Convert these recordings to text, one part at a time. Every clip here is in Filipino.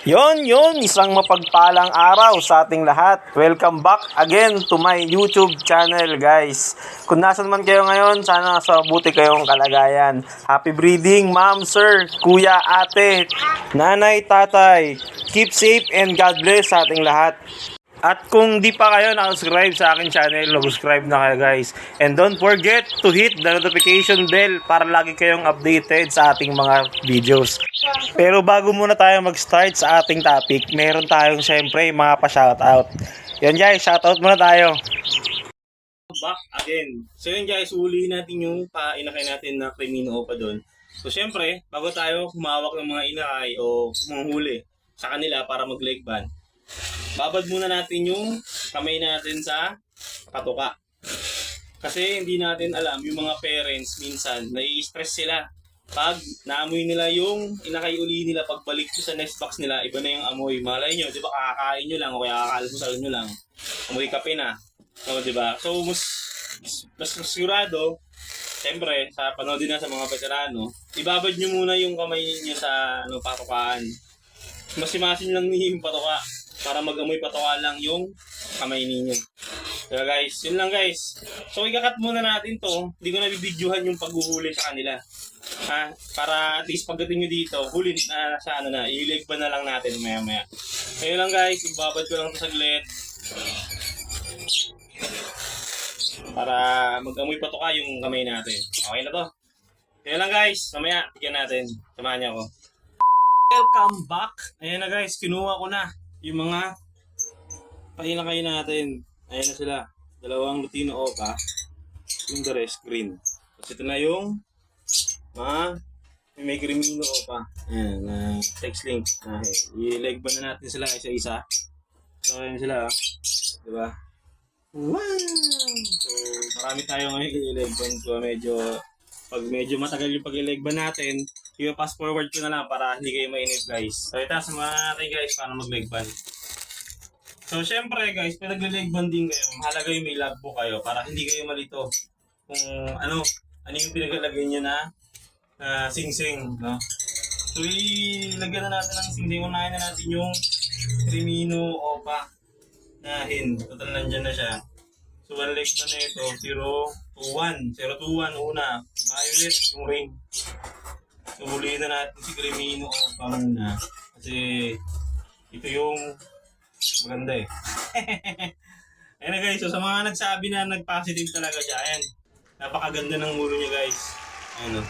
Yon, isang mapagpalang araw sa ating lahat. Welcome back again to my YouTube channel, guys. Kung nasan man kayo ngayon, sana sa mabuti kayong kalagayan. Happy breeding, ma'am, sir, kuya, ate, nanay, tatay. Keep safe and God bless sa ating lahat. At kung di pa kayo nakasubscribe sa akin channel, mag-subscribe na kayo, guys. And don't forget to hit the notification bell para lagi kayong updated sa ating mga videos. Pero bago muna tayo mag-start sa ating topic, meron tayong syempre mga pa-shoutout. Yan guys, shoutout muna tayo. Back again. So yun guys, ulihin natin yung inakay natin na Crimino Opa doon. So syempre, bago tayo humawak ng mga inakay o manghuli sa kanila para mag-leg ban, babad muna natin yung kamay natin sa patuka. Kasi hindi natin alam, yung mga parents minsan, nai-stress sila. Pag naamoy nila yung inakay uli nila, pagbalik ko sa nest box nila, iba na yung amoy. Malay nyo, di ba, kakakain nyo lang o kaya kakalmusal nyo lang. Amoy kape na. So, di ba? So, mas sigurado, siyempre, sa panoodin na sa mga veterano, ibabad nyo muna yung kamay nyo sa patukaan. Masimasin lang niyo yung patuka para mag-amoy patuka lang yung kamay ninyo. Kaya guys, yun lang guys. So ikakat muna natin to. Hindi ko nabibidyohan yung paghuhuli sa kanila. Para at least pagdating nyo dito, huli na sa i-leg ba na lang natin maya. Kaya lang guys, ibabad ko lang to saglit. Para mag-amoy patuka yung kamay natin. Okay na to. Kaya lang guys, mamaya, bigyan natin. Samahan niyo ako. Welcome back! Ayan na guys, kinuha ko na yung mga painakay natin. Ayan na sila. Dalawang Lutino Opa. Yung the rest green. Tapos ito na yung may Crimino Opa. Ayan, text link. I-leg ban na natin sila isa-isa. So ayan sila. Diba? Wow! So marami tayo ngayon i-leg ban. So pag medyo matagal yung pag-leg ban natin, i-pass forward ko na lang para hindi kayo mainip guys. So ito, samahan natin guys paano mag-leg ban. So syempre guys, pag nag-leg ban din kayo, mahalaga yung may logbook kayo para hindi kayo malito kung ano yung pinaglagay nyo na sing-sing, no? So ilagyan na natin ng sing-sing. Unahin na natin yung Crimino Opa na hin. Total nandyan na siya. So one leg na ito, 021 una. Violet yung ring. So huliin na natin si Crimino Opa muna. Kasi ito yung maganda eh. Ayan na guys, so sa mga nagsabi na nag-positive talaga siya, ayan. Napakaganda ng ulo niya guys. Ayan o.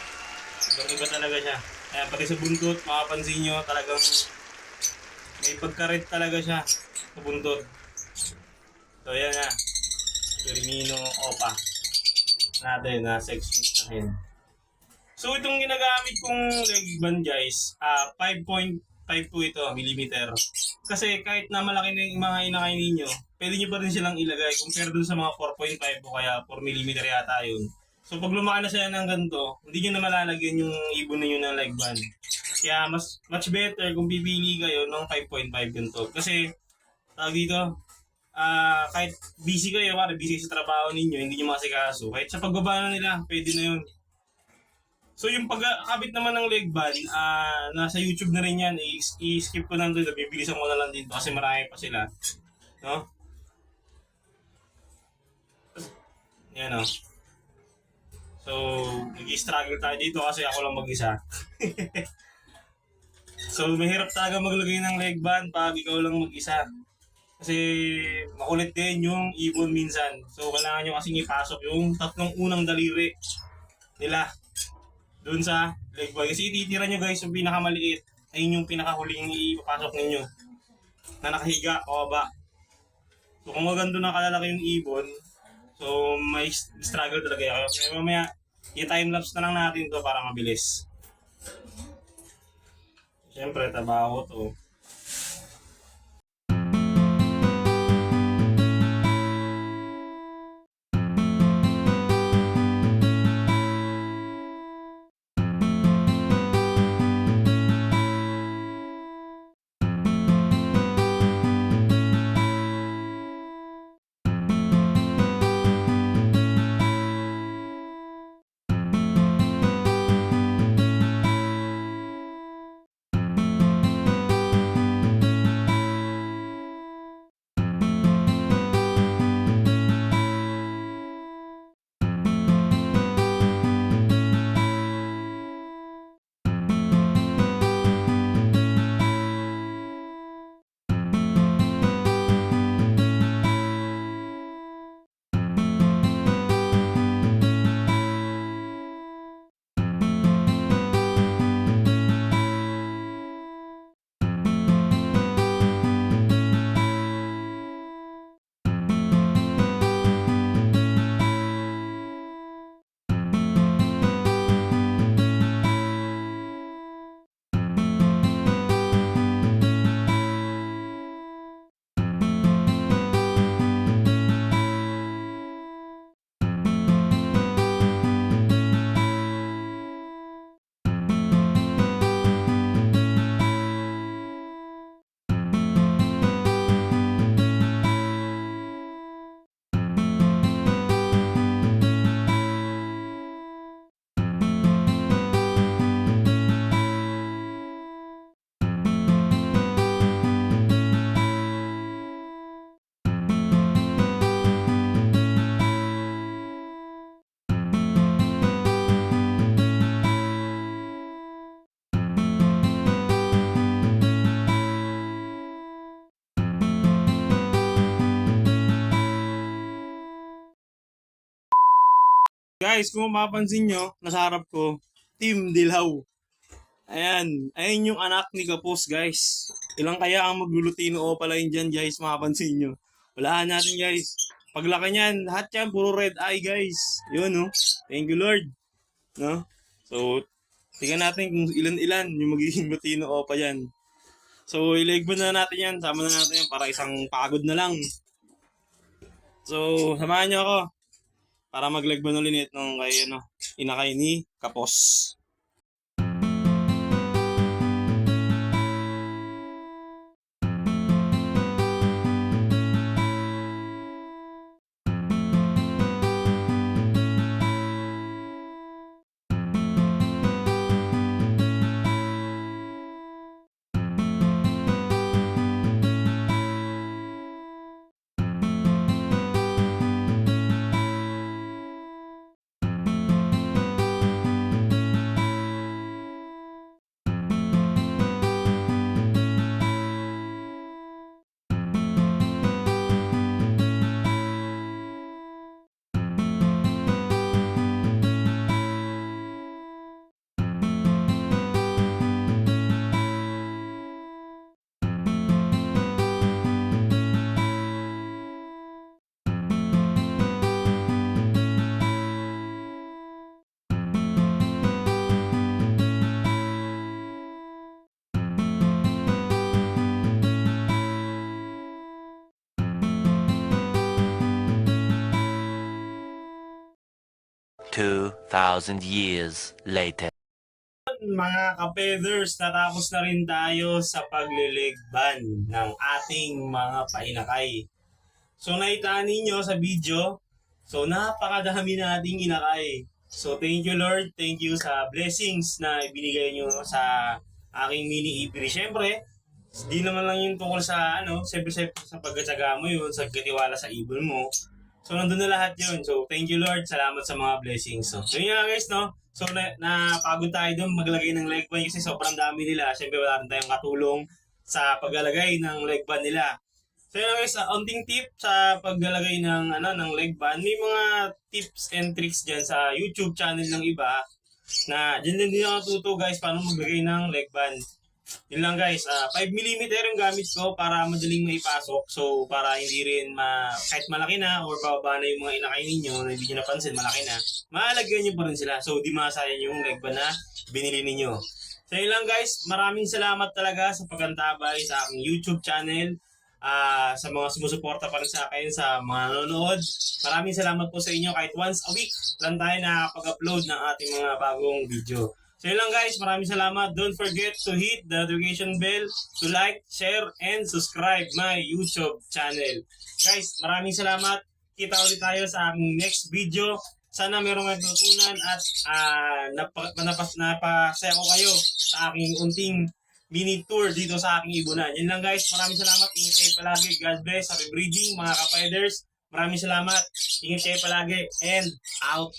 Iba talaga siya. Ayan, pati sa buntot, makapansin nyo talagang may pagka-red talaga siya sa buntot. So ayan na. Crimino Opa natin na sexy natin. So itong ginagamit kong leg band guys, 5.52 ito millimeter. Kasi kahit na malaki na yung mga inakay ninyo, pwede nyo pa rin silang ilagay compare dun sa mga 4.5 o kaya 4 millimeter yata yun. So pag lumaki na sila ng ganito, hindi nyo na malalagyan yung ibon ninyo ng leg band. Kaya much better kung pipili kayo ng 5.5 ganito. Kasi tawag dito, kahit busy kayo, busy sa trabaho ninyo, hindi nyo masikaso, kahit sa pagbaba na nila, pwede na yun. So yung pagkakabit naman ng leg band, nasa YouTube na rin yan, i-skip ko lang doon, bibilisan ko na lang dito kasi marami pa sila. No? Yan o. So, nag-i-struggle tayo dito kasi ako lang mag-isa. So, mahirap talaga maglagay ng leg band pag ikaw lang mag-isa. Kasi makulit din yung ibon minsan. So, kailangan nyo kasing ipasok yung tatlong unang daliri nila doon sa leg band. Kasi ititira nyo guys yung pinakamaliit. Ayun yung pinakahuling ipapasok ninyo na nakahiga o baba. So, kung maganda na kalalaki yung ibon, so may struggle talaga kayo. Kaya mamaya, i-timelapse na lang natin to para mabilis. Siyempre, trabaho to. Guys, kung mapapansin nyo, nasa harap ko, Team Dilaw. Ayan. Ayan yung anak ni Kapos, guys. Ilang kaya ang maglulutino o pala yun dyan, guys, mapapansin nyo. Walaan natin, guys. Paglaki niyan, lahat yan, puro red eye, guys. Yun, no? Thank you, Lord. No? So, tingnan natin kung ilan-ilan yung magiging lutino o pa yan. So, ilegban na natin yan. Sama na natin yan para isang pagod na lang. So, samahan nyo ako para maglegban ulit nung kay, inakay ni Kapos. Two 2,000 years later. Mga ka-feathers, natapos na rin tayo sa pagliligban ng ating mga painakay. So nakita ninyo sa video, so napakadami nating inakay. So thank you Lord, thank you sa blessings na ibinigay nyo sa aking mini ipiri. Siyempre, di naman lang yung tungkol sa siyempre sa pagkatsaga mo yun, sa katiwala sa ibon mo. So, nandun na lahat yun. So, thank you Lord. Salamat sa mga blessings. So, yun nga guys, no? So, napagod tayo doon maglagay ng leg band kasi sobrang dami nila. Siyempre, wala rin tayong katulong sa paglalagay ng leg band nila. So, yun nga guys, onting tip sa paglalagay ng, ng leg band. May mga tips and tricks dyan sa YouTube channel ng iba na dyan din ako tuto guys paano maglagay ng leg band. Yun lang guys, 5mm yung gamit ko para madaling maipasok. So para hindi rin kahit malaki na or bababa na yung mga inakay ninyo na hindi nyo napansin, malaki na, maalagyan nyo pa rin sila. So di masayang yung leg band na binili ninyo. So yun lang guys, maraming salamat talaga sa pagantabay sa aking YouTube channel. Sa mga sumusuporta pa rin sa akin, sa mga nanonood. Maraming salamat po sa inyo. Kahit once a week lang tayo nakapag-upload ng ating mga bagong video. So yun lang guys, maraming salamat. Don't forget to hit the notification bell, to like, share, and subscribe my YouTube channel. Guys, maraming salamat. Kita ulit tayo sa aking next video. Sana merong natutunan at napasaya ko kayo sa aking unting mini tour dito sa aking ibunan. Yun lang guys, maraming salamat. Ingat kayo palagi. God bless. Happy breeding mga ka-fighters. Maraming salamat. Ingat kayo palagi. And out.